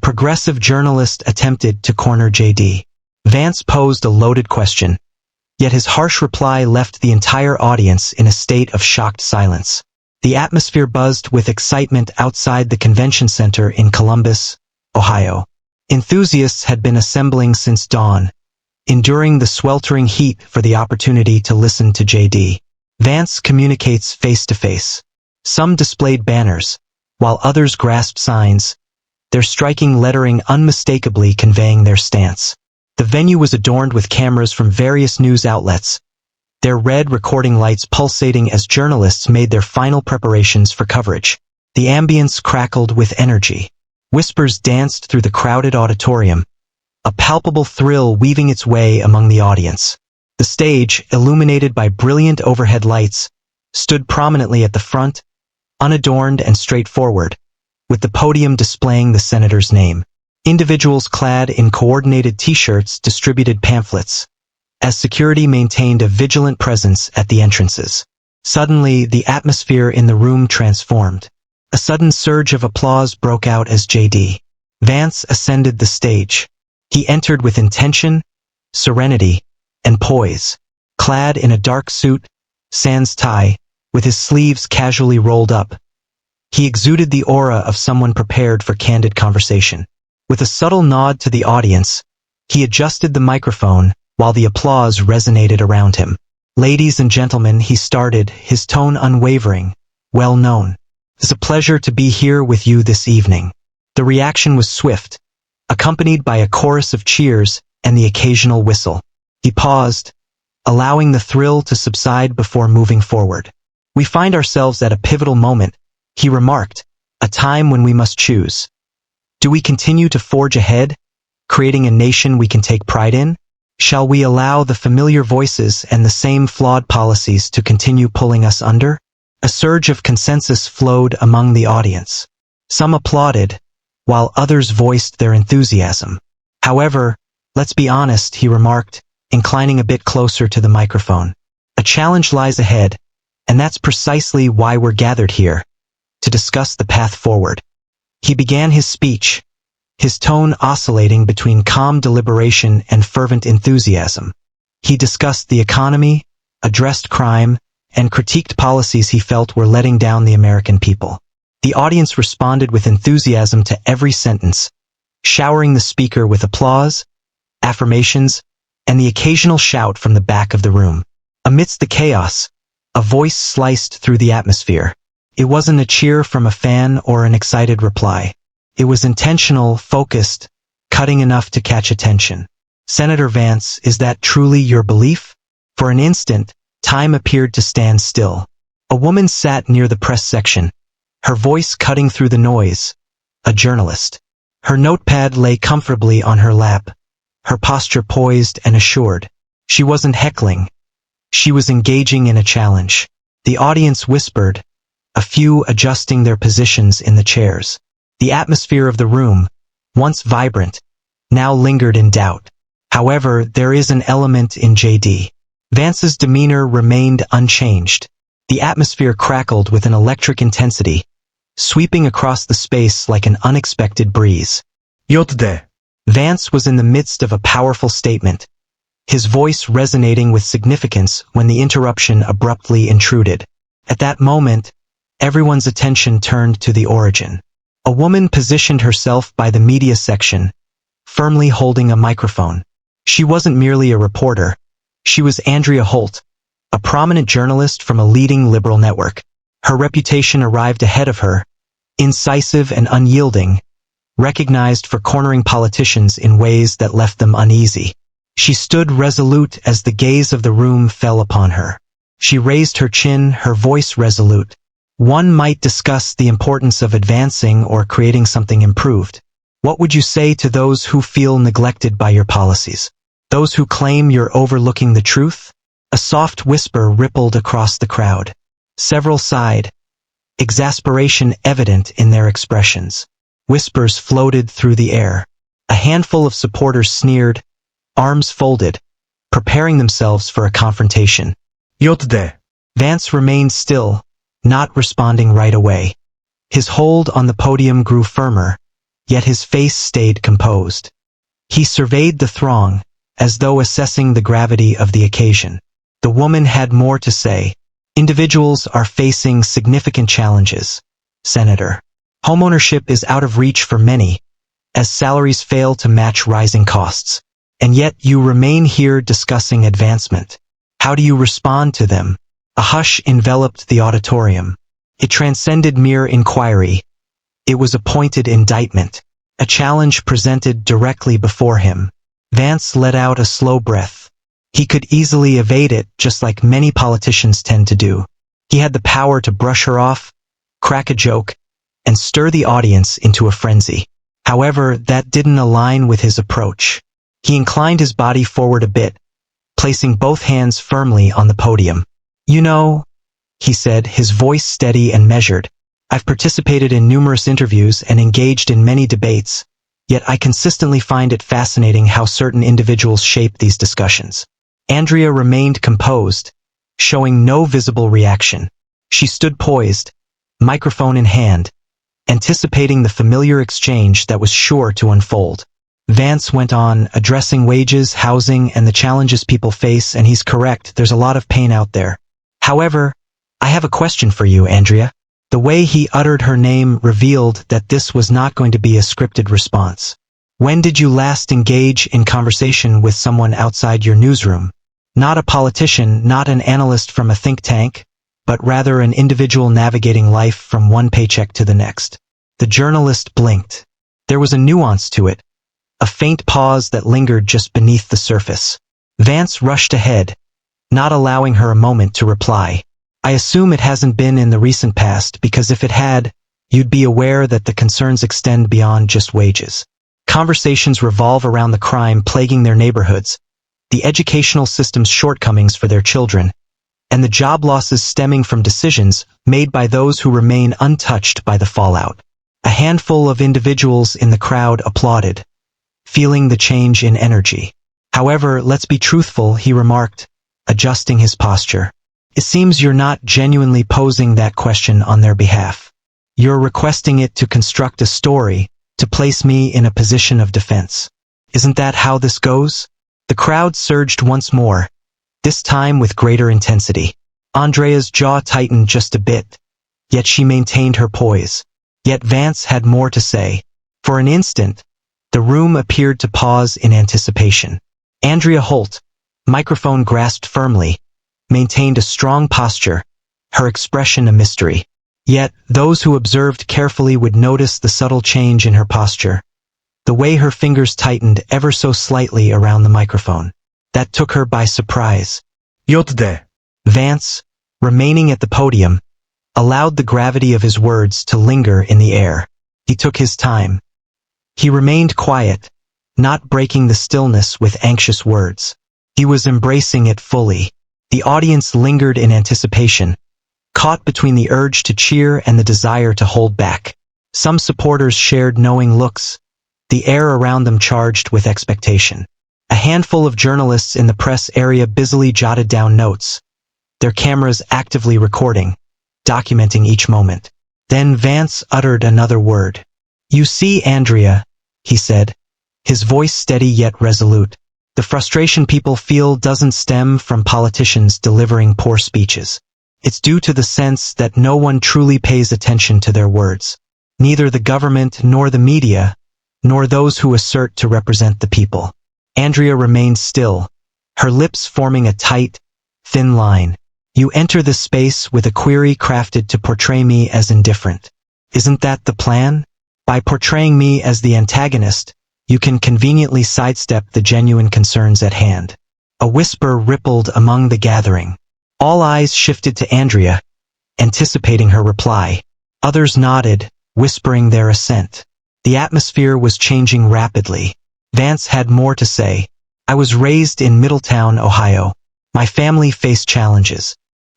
progressive journalist attempted to corner JD. Vance posed a loaded question, yet his harsh reply left the entire audience in a state of shocked silence. The atmosphere buzzed with excitement outside the convention center in Columbus, Ohio. Enthusiasts had been assembling since dawn, enduring the sweltering heat for the opportunity to listen to JD. Vance communicates face-to-face. Some displayed banners, while others grasped signs, their striking lettering unmistakably conveying their stance. The venue was adorned with cameras from various news outlets, their red recording lights pulsating as journalists made their final preparations for coverage. The ambience crackled with energy. Whispers danced through the crowded auditorium, a palpable thrill weaving its way among the audience. The stage, illuminated by brilliant overhead lights, stood prominently at the front, unadorned and straightforward, with the podium displaying the senator's name. Individuals clad in coordinated t-shirts distributed pamphlets, as security maintained a vigilant presence at the entrances. Suddenly, the atmosphere in the room transformed. A sudden surge of applause broke out as JD. Vance ascended the stage. He entered with intention, serenity, and poise. Clad in a dark suit, sans tie, with his sleeves casually rolled up, he exuded the aura of someone prepared for candid conversation. With a subtle nod to the audience, he adjusted the microphone while the applause resonated around him. "Ladies and gentlemen," he started, his tone unwavering, well-known. "It's a pleasure to be here with you this evening." The reaction was swift, accompanied by a chorus of cheers and the occasional whistle. He paused, allowing the thrill to subside before moving forward. "We find ourselves at a pivotal moment," he remarked, "a time when we must choose. Do we continue to forge ahead, creating a nation we can take pride in? Shall we allow the familiar voices and the same flawed policies to continue pulling us under?" A surge of consensus flowed among the audience. Some applauded, while others voiced their enthusiasm. "However, let's be honest," he remarked, inclining a bit closer to the microphone. "A challenge lies ahead, and that's precisely why we're gathered here, to discuss the path forward." He began his speech, his tone oscillating between calm deliberation and fervent enthusiasm. He discussed the economy, addressed crime, and critiqued policies he felt were letting down the American people. The audience responded with enthusiasm to every sentence, showering the speaker with applause, affirmations, and the occasional shout from the back of the room. Amidst the chaos, a voice sliced through the atmosphere. It wasn't a cheer from a fan or an excited reply. It was intentional, focused, cutting enough to catch attention. "Senator Vance, is that truly your belief?" For an instant, time appeared to stand still. A woman sat near the press section, her voice cutting through the noise. A journalist. Her notepad lay comfortably on her lap, her posture poised and assured. She wasn't heckling. She was engaging in a challenge. The audience whispered, a few adjusting their positions in the chairs. The atmosphere of the room, once vibrant, now lingered in doubt. However, there is an element in JD. Vance's demeanor remained unchanged. The atmosphere crackled with an electric intensity, sweeping across the space like an unexpected breeze. "Yotde." Vance was in the midst of a powerful statement, his voice resonating with significance when the interruption abruptly intruded. At that moment, everyone's attention turned to the origin. A woman positioned herself by the media section, firmly holding a microphone. She wasn't merely a reporter. She was Andrea Holt, a prominent journalist from a leading liberal network. Her reputation arrived ahead of her, incisive and unyielding, recognized for cornering politicians in ways that left them uneasy. She stood resolute as the gaze of the room fell upon her. She raised her chin, her voice resolute. "One might discuss the importance of advancing or creating something improved. What would you say to those who feel neglected by your policies? Those who claim you're overlooking the truth?" A soft whisper rippled across the crowd. Several sighed, exasperation evident in their expressions. Whispers floated through the air. A handful of supporters sneered, arms folded, preparing themselves for a confrontation. "Yotde." Vance remained still, not responding right away. His hold on the podium grew firmer, yet his face stayed composed. He surveyed the throng, as though assessing the gravity of the occasion. The woman had more to say. Individuals are facing significant challenges, Senator. Homeownership is out of reach for many, as salaries fail to match rising costs. And yet you remain here discussing advancement. How do you respond to them? A hush enveloped the auditorium. It transcended mere inquiry. It was a pointed indictment, a challenge presented directly before him. Vance let out a slow breath. He could easily evade it, just like many politicians tend to do. He had the power to brush her off, crack a joke, and stir the audience into a frenzy. However, that didn't align with his approach. He inclined his body forward a bit, placing both hands firmly on the podium. "You know," he said, his voice steady and measured, "I've participated in numerous interviews and engaged in many debates, yet I consistently find it fascinating how certain individuals shape these discussions." Andrea remained composed, showing no visible reaction. She stood poised, microphone in hand, anticipating the familiar exchange that was sure to unfold. Vance went on, addressing wages, housing, and the challenges people face, and he's correct, there's a lot of pain out there. However, I have a question for you, Andrea. The way he uttered her name revealed that this was not going to be a scripted response. When did you last engage in conversation with someone outside your newsroom? Not a politician, not an analyst from a think tank, but rather an individual navigating life from one paycheck to the next. The journalist blinked. There was a nuance to it, a faint pause that lingered just beneath the surface. Vance rushed ahead, not allowing her a moment to reply. "I assume it hasn't been in the recent past, because if it had, you'd be aware that the concerns extend beyond just wages. Conversations revolve around the crime plaguing their neighborhoods, the educational system's shortcomings for their children, and the job losses stemming from decisions made by those who remain untouched by the fallout." A handful of individuals in the crowd applauded, feeling the change in energy. "However, let's be truthful," he remarked, adjusting his posture. "It seems you're not genuinely posing that question on their behalf. You're requesting it to construct a story, to place me in a position of defense. Isn't that how this goes?" The crowd surged once more, this time with greater intensity. Andrea's jaw tightened just a bit, yet she maintained her poise. Yet Vance had more to say. For an instant, the room appeared to pause in anticipation. Andrea Holt, microphone grasped firmly, maintained a strong posture, her expression a mystery. Yet, those who observed carefully would notice the subtle change in her posture, the way her fingers tightened ever so slightly around the microphone. That took her by surprise. "Yotde." Vance, remaining at the podium, allowed the gravity of his words to linger in the air. He took his time. He remained quiet, not breaking the stillness with anxious words. He was embracing it fully. The audience lingered in anticipation, caught between the urge to cheer and the desire to hold back. Some supporters shared knowing looks, the air around them charged with expectation. A handful of journalists in the press area busily jotted down notes, their cameras actively recording, documenting each moment. Then Vance uttered another word. "You see, Andrea," he said, his voice steady yet resolute. "The frustration people feel doesn't stem from politicians delivering poor speeches. It's due to the sense that no one truly pays attention to their words. Neither the government nor the media, nor those who assert to represent the people." Andrea remained still, her lips forming a tight, thin line. "You enter this space with a query crafted to portray me as indifferent. Isn't that the plan? By portraying me as the antagonist, you can conveniently sidestep the genuine concerns at hand." A whisper rippled among the gathering. All eyes shifted to Andrea, anticipating her reply. Others nodded, whispering their assent. The atmosphere was changing rapidly. Vance had more to say. "I was raised in Middletown, Ohio. My family faced challenges.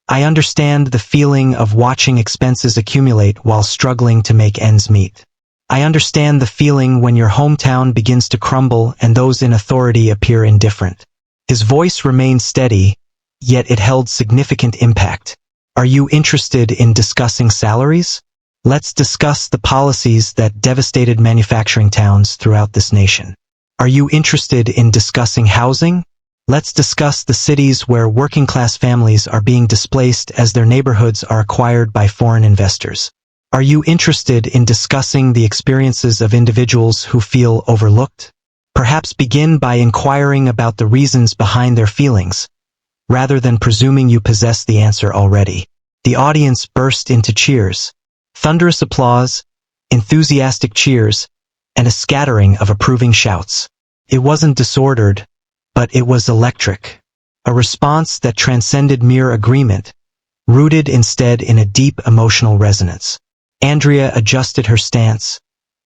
I understand the feeling of watching expenses accumulate while struggling to make ends meet. I understand the feeling when your hometown begins to crumble and those in authority appear indifferent." His voice remained steady, yet it held significant impact. "Are you interested in discussing salaries?" Let's discuss the policies that devastated manufacturing towns throughout this nation. Are you interested in discussing housing? Let's discuss the cities where working-class families are being displaced as their neighborhoods are acquired by foreign investors. Are you interested in discussing the experiences of individuals who feel overlooked? Perhaps begin by inquiring about the reasons behind their feelings, rather than presuming you possess the answer already. The audience burst into cheers. Thunderous applause, enthusiastic cheers, and a scattering of approving shouts. It wasn't disordered, but it was electric. A response that transcended mere agreement, rooted instead in a deep emotional resonance. Andrea adjusted her stance,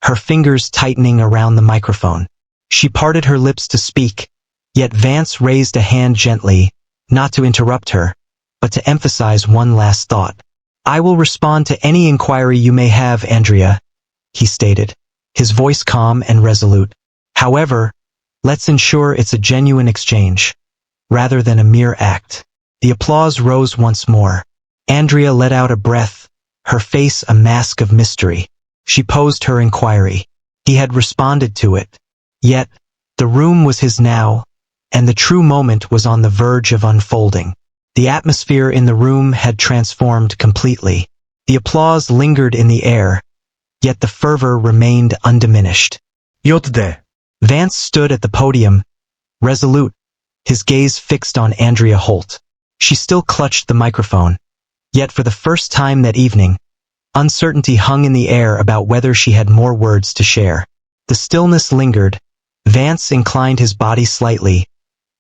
her fingers tightening around the microphone. She parted her lips to speak, yet Vance raised a hand gently, not to interrupt her, but to emphasize one last thought. I will respond to any inquiry you may have, Andrea, he stated, his voice calm and resolute. However, let's ensure it's a genuine exchange, rather than a mere act. The applause rose once more. Andrea let out a breath, her face a mask of mystery. She posed her inquiry. He had responded to it. Yet, the room was his now, and the true moment was on the verge of unfolding. The atmosphere in the room had transformed completely. The applause lingered in the air, yet the fervor remained undiminished. Yotde. Vance stood at the podium, resolute, his gaze fixed on Andrea Holt. She still clutched the microphone, yet for the first time that evening, uncertainty hung in the air about whether she had more words to share. The stillness lingered. Vance inclined his body slightly,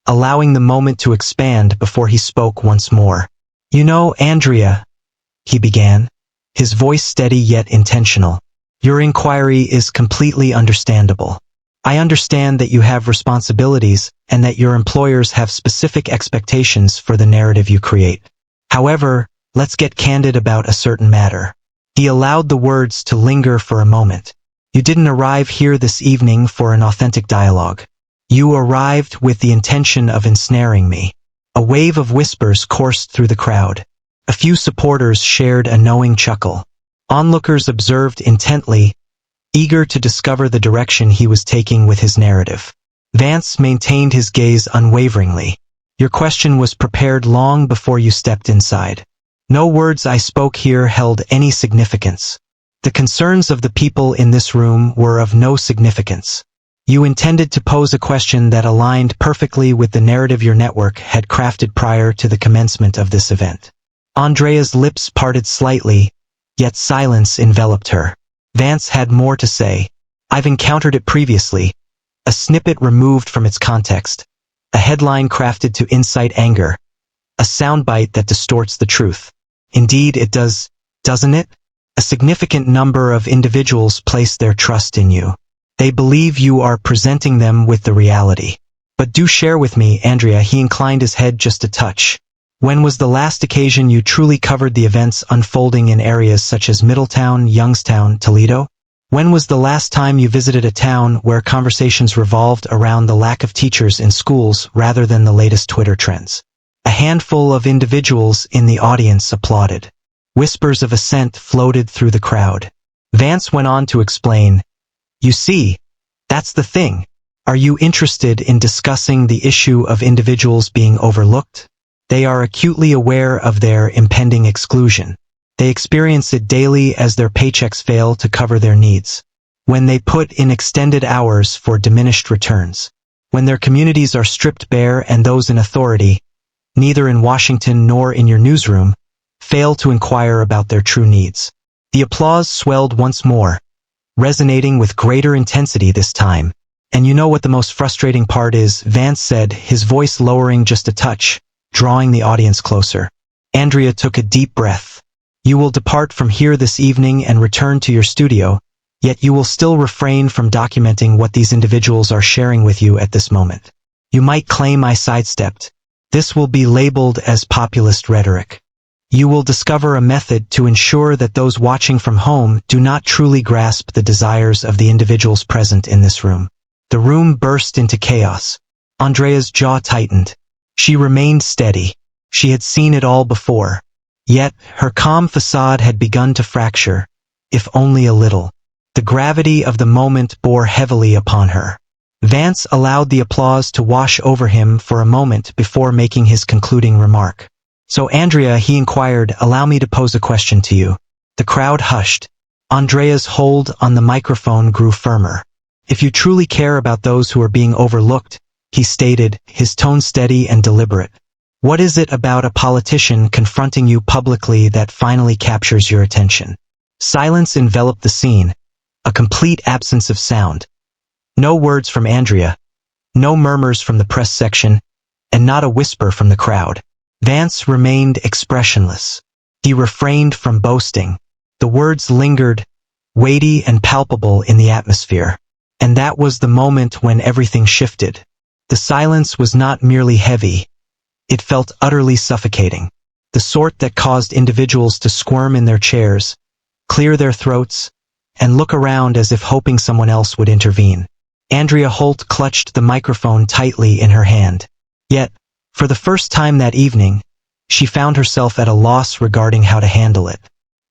allowing the moment to expand before he spoke once more. You know, Andrea, he began, his voice steady yet intentional. Your inquiry is completely understandable. I understand that you have responsibilities and that your employers have specific expectations for the narrative you create. However, let's get candid about a certain matter. He allowed the words to linger for a moment. You didn't arrive here this evening for an authentic dialogue. You arrived with the intention of ensnaring me. A wave of whispers coursed through the crowd. A few supporters shared a knowing chuckle. Onlookers observed intently, eager to discover the direction he was taking with his narrative. Vance maintained his gaze unwaveringly. Your question was prepared long before you stepped inside. No words I spoke here held any significance. The concerns of the people in this room were of no significance. You intended to pose a question that aligned perfectly with the narrative your network had crafted prior to the commencement of this event. Andrea's lips parted slightly, yet silence enveloped her. Vance had more to say. I've encountered it previously. A snippet removed from its context. A headline crafted to incite anger. A soundbite that distorts the truth. Indeed it does, doesn't it? A significant number of individuals place their trust in you. They believe you are presenting them with the reality. But do share with me, Andrea, he inclined his head just a touch. When was the last occasion you truly covered the events unfolding in areas such as Middletown, Youngstown, Toledo? When was the last time you visited a town where conversations revolved around the lack of teachers in schools rather than the latest Twitter trends? A handful of individuals in the audience applauded. Whispers of assent floated through the crowd. Vance went on to explain, You see, that's the thing. Are you interested in discussing the issue of individuals being overlooked? They are acutely aware of their impending exclusion. They experience it daily as their paychecks fail to cover their needs. When they put in extended hours for diminished returns. When their communities are stripped bare and those in authority, neither in Washington nor in your newsroom, fail to inquire about their true needs. The applause swelled once more, resonating with greater intensity this time. And you know what the most frustrating part is, Vance said, his voice lowering just a touch, drawing the audience closer. Andrea took a deep breath. You will depart from here this evening and return to your studio, yet you will still refrain from documenting what these individuals are sharing with you at this moment. You might claim I sidestepped. This will be labeled as populist rhetoric. You will discover a method to ensure that those watching from home do not truly grasp the desires of the individuals present in this room. The room burst into chaos. Andrea's jaw tightened. She remained steady. She had seen it all before. Yet, her calm facade had begun to fracture, if only a little. The gravity of the moment bore heavily upon her. Vance allowed the applause to wash over him for a moment before making his concluding remark. "So Andrea," he inquired, "allow me to pose a question to you." The crowd hushed. Andrea's hold on the microphone grew firmer. "If you truly care about those who are being overlooked," he stated, his tone steady and deliberate, "what is it about a politician confronting you publicly that finally captures your attention?" Silence enveloped the scene, a complete absence of sound. No words from Andrea, no murmurs from the press section, and not a whisper from the crowd. Vance remained expressionless. He refrained from boasting. The words lingered, weighty and palpable in the atmosphere. And that was the moment when everything shifted. The silence was not merely heavy. It felt utterly suffocating. The sort that caused individuals to squirm in their chairs, clear their throats, and look around as if hoping someone else would intervene. Andrea Holt clutched the microphone tightly in her hand. Yet, for the first time that evening, she found herself at a loss regarding how to handle it.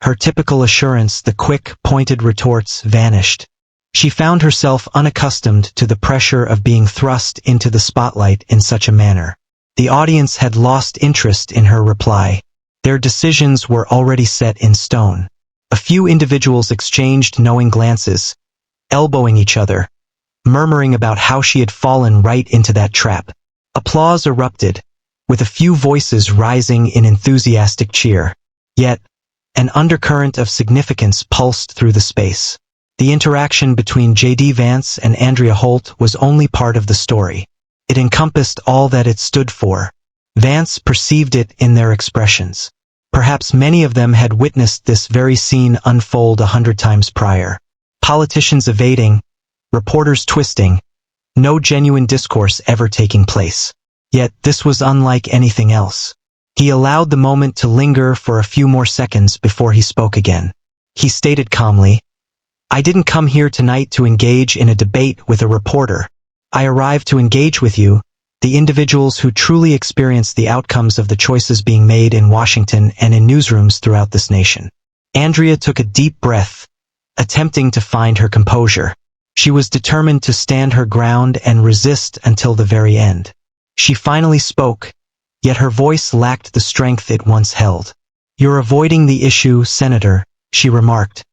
Her typical assurance, the quick, pointed retorts, vanished. She found herself unaccustomed to the pressure of being thrust into the spotlight in such a manner. The audience had lost interest in her reply. Their decisions were already set in stone. A few individuals exchanged knowing glances, elbowing each other, murmuring about how she had fallen right into that trap. Applause erupted, with a few voices rising in enthusiastic cheer. Yet, an undercurrent of significance pulsed through the space. The interaction between J.D. Vance and Andrea Holt was only part of the story. It encompassed all that it stood for. Vance perceived it in their expressions. Perhaps many of them had witnessed this very scene unfold 100 times prior. Politicians evading, reporters twisting, no genuine discourse ever taking place. Yet this was unlike anything else. He allowed the moment to linger for a few more seconds before he spoke again. He stated calmly, "I didn't come here tonight to engage in a debate with a reporter. I arrived to engage with you, the individuals who truly experience the outcomes of the choices being made in Washington and in newsrooms throughout this nation." Andrea took a deep breath, attempting to find her composure. She was determined to stand her ground and resist until the very end. She finally spoke, yet her voice lacked the strength it once held. "You're avoiding the issue, Senator," she remarked,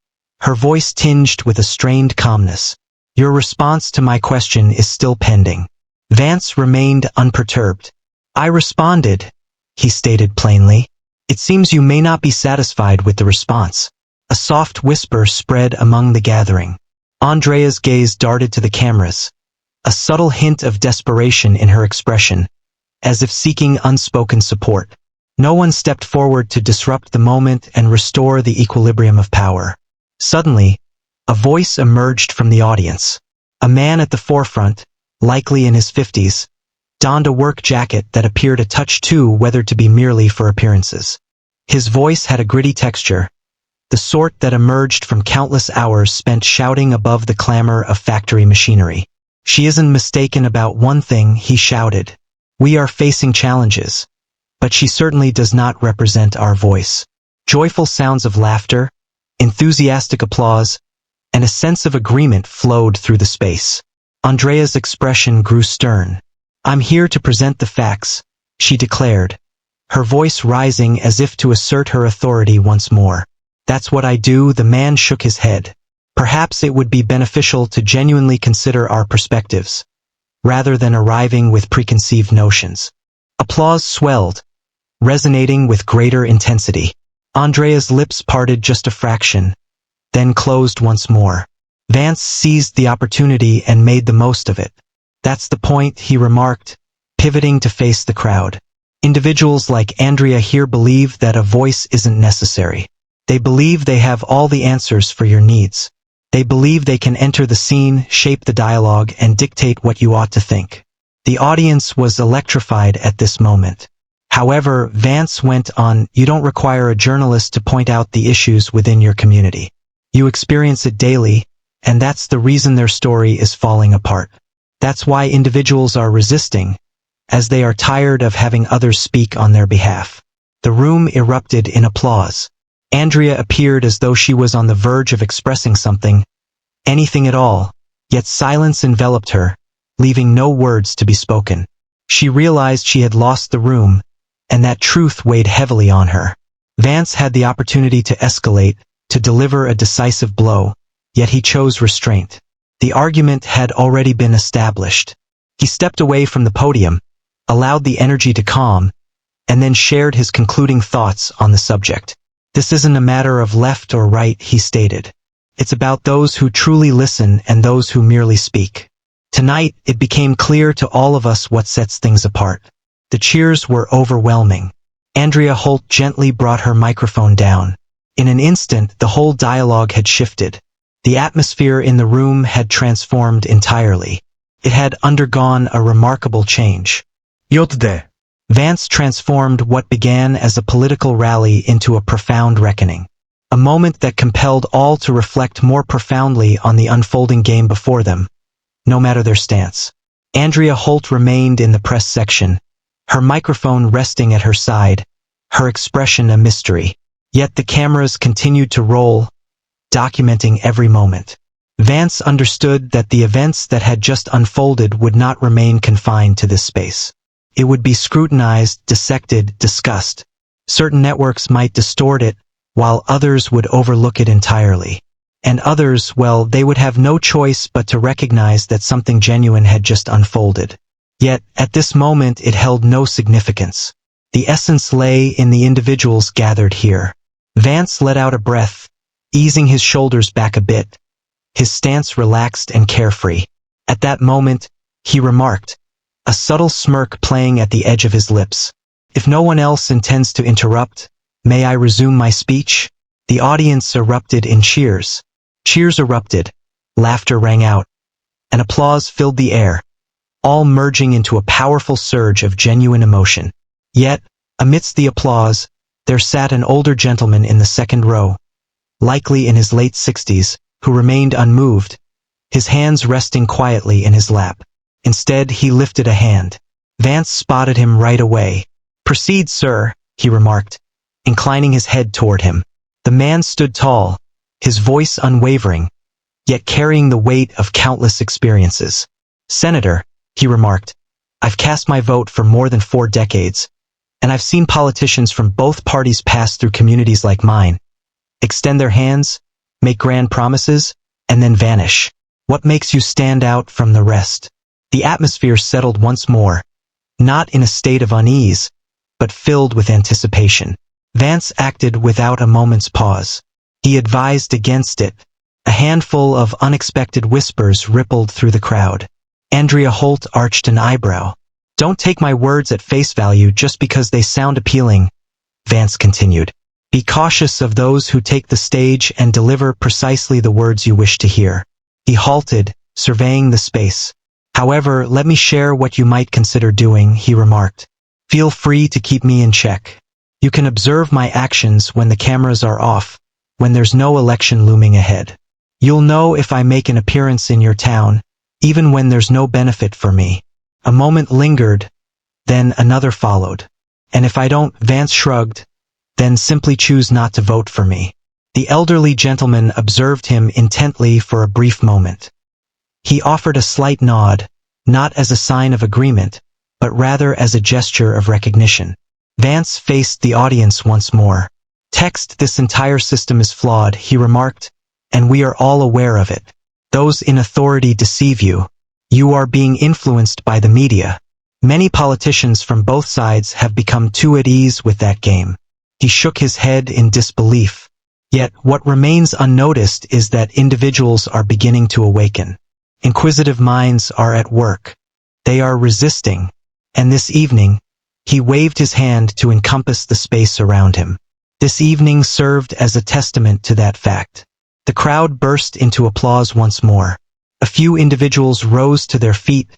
her voice tinged with a strained calmness. "Your response to my question is still pending." Vance remained unperturbed. "I responded," he stated plainly. "It seems you may not be satisfied with the response." A soft whisper spread among the gathering. Andrea's gaze darted to the cameras, a subtle hint of desperation in her expression, as if seeking unspoken support. No one stepped forward to disrupt the moment and restore the equilibrium of power. Suddenly, a voice emerged from the audience. A man at the forefront, likely in his 50s, donned a work jacket that appeared a touch too weathered to be merely for appearances. His voice had a gritty texture, the sort that emerged from countless hours spent shouting above the clamor of factory machinery. "She isn't mistaken about one thing," he shouted. "We are facing challenges, but she certainly does not represent our voice." Joyful sounds of laughter, enthusiastic applause, and a sense of agreement flowed through the space. Andrea's expression grew stern. "I'm here to present the facts," she declared, her voice rising as if to assert her authority once more. "That's what I do." The man shook his head. "Perhaps it would be beneficial to genuinely consider our perspectives, rather than arriving with preconceived notions." Applause swelled, resonating with greater intensity. Andrea's lips parted just a fraction, then closed once more. Vance seized the opportunity and made the most of it. "That's the point," he remarked, pivoting to face the crowd. "Individuals like Andrea here believe that a voice isn't necessary. They believe they have all the answers for your needs. They believe they can enter the scene, shape the dialogue, and dictate what you ought to think." The audience was electrified at this moment. However, Vance went on, "You don't require a journalist to point out the issues within your community. You experience it daily, and that's the reason their story is falling apart. That's why individuals are resisting, as they are tired of having others speak on their behalf." The room erupted in applause. Andrea appeared as though she was on the verge of expressing something, anything at all, yet silence enveloped her, leaving no words to be spoken. She realized she had lost the room, and that truth weighed heavily on her. Vance had the opportunity to escalate, to deliver a decisive blow, yet he chose restraint. The argument had already been established. He stepped away from the podium, allowed the energy to calm, and then shared his concluding thoughts on the subject. "This isn't a matter of left or right," he stated. "It's about those who truly listen and those who merely speak." Tonight, it became clear to all of us what sets things apart. The cheers were overwhelming. Andrea Holt gently brought her microphone down. In an instant, the whole dialogue had shifted. The atmosphere in the room had transformed entirely. It had undergone a remarkable change. Yotde. Vance transformed what began as a political rally into a profound reckoning. A moment that compelled all to reflect more profoundly on the unfolding game before them, no matter their stance. Andrea Holt remained in the press section, her microphone resting at her side, her expression a mystery. Yet the cameras continued to roll, documenting every moment. Vance understood that the events that had just unfolded would not remain confined to this space. It would be scrutinized, dissected, discussed. Certain networks might distort it, while others would overlook it entirely. And others, well, they would have no choice but to recognize that something genuine had just unfolded. Yet, at this moment it held no significance. The essence lay in the individuals gathered here. Vance let out a breath, easing his shoulders back a bit, his stance relaxed and carefree. At that moment, he remarked, a subtle smirk playing at the edge of his lips. "If no one else intends to interrupt, may I resume my speech?" The audience erupted in cheers. Cheers erupted, laughter rang out, and applause filled the air, all merging into a powerful surge of genuine emotion. Yet, amidst the applause, there sat an older gentleman in the second row, likely in his late 60s, who remained unmoved, his hands resting quietly in his lap. Instead, he lifted a hand. Vance spotted him right away. "Proceed, sir," he remarked, inclining his head toward him. The man stood tall, his voice unwavering, yet carrying the weight of countless experiences. "Senator," he remarked, "I've cast my vote for more than 4 decades, and I've seen politicians from both parties pass through communities like mine, extend their hands, make grand promises, and then vanish. What makes you stand out from the rest?" The atmosphere settled once more, not in a state of unease, but filled with anticipation. Vance acted without a moment's pause. He advised against it. A handful of unexpected whispers rippled through the crowd. Andrea Holt arched an eyebrow. "Don't take my words at face value just because they sound appealing," Vance continued. "Be cautious of those who take the stage and deliver precisely the words you wish to hear." He halted, surveying the space. "However, let me share what you might consider doing," he remarked. "Feel free to keep me in check. You can observe my actions when the cameras are off, when there's no election looming ahead. You'll know if I make an appearance in your town, even when there's no benefit for me." A moment lingered, then another followed. "And if I don't," Vance shrugged, "then simply choose not to vote for me." The elderly gentleman observed him intently for a brief moment. He offered a slight nod, not as a sign of agreement, but rather as a gesture of recognition. Vance faced the audience once more. "This entire system is flawed," he remarked, "and we are all aware of it. Those in authority deceive you. You are being influenced by the media. Many politicians from both sides have become too at ease with that game." He shook his head in disbelief. Yet what remains unnoticed is that individuals are beginning to awaken. Inquisitive minds are at work. They are resisting, and this evening, he waved his hand to encompass the space around him. This evening served as a testament to that fact. The crowd burst into applause once more. A few individuals rose to their feet,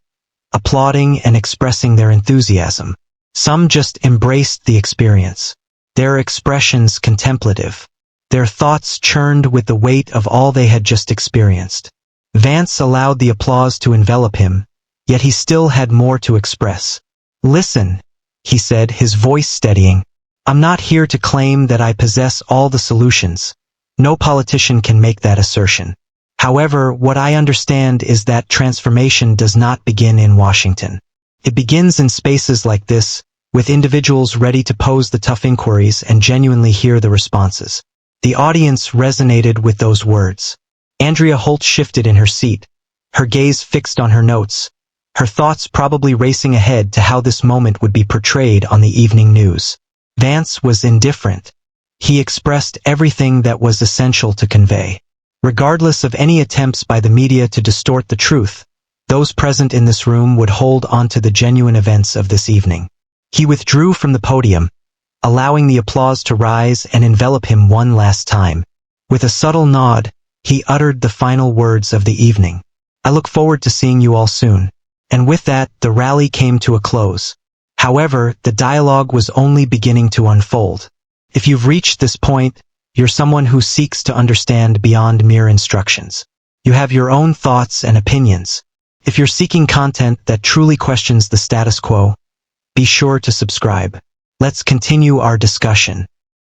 applauding and expressing their enthusiasm. Some just embraced the experience, their expressions contemplative, their thoughts churned with the weight of all they had just experienced. Vance allowed the applause to envelop him, yet he still had more to express. "Listen," he said, his voice steadying. I'm not here to claim that I possess all the solutions. No politician can make that assertion. However, what I understand is that transformation does not begin in Washington. It begins in spaces like this, with individuals ready to pose the tough inquiries and genuinely hear the responses. The audience resonated with those words. Andrea Holt shifted in her seat, her gaze fixed on her notes, her thoughts probably racing ahead to how this moment would be portrayed on the evening news. Vance was indifferent. He expressed everything that was essential to convey. Regardless of any attempts by the media to distort the truth, those present in this room would hold on to the genuine events of this evening. He withdrew from the podium, allowing the applause to rise and envelop him one last time. With a subtle nod, he uttered the final words of the evening. I look forward to seeing you all soon. And with that, the rally came to a close. However, the dialogue was only beginning to unfold. If you've reached this point, you're someone who seeks to understand beyond mere instructions. You have your own thoughts and opinions. If you're seeking content that truly questions the status quo, be sure to subscribe. Let's continue our discussion.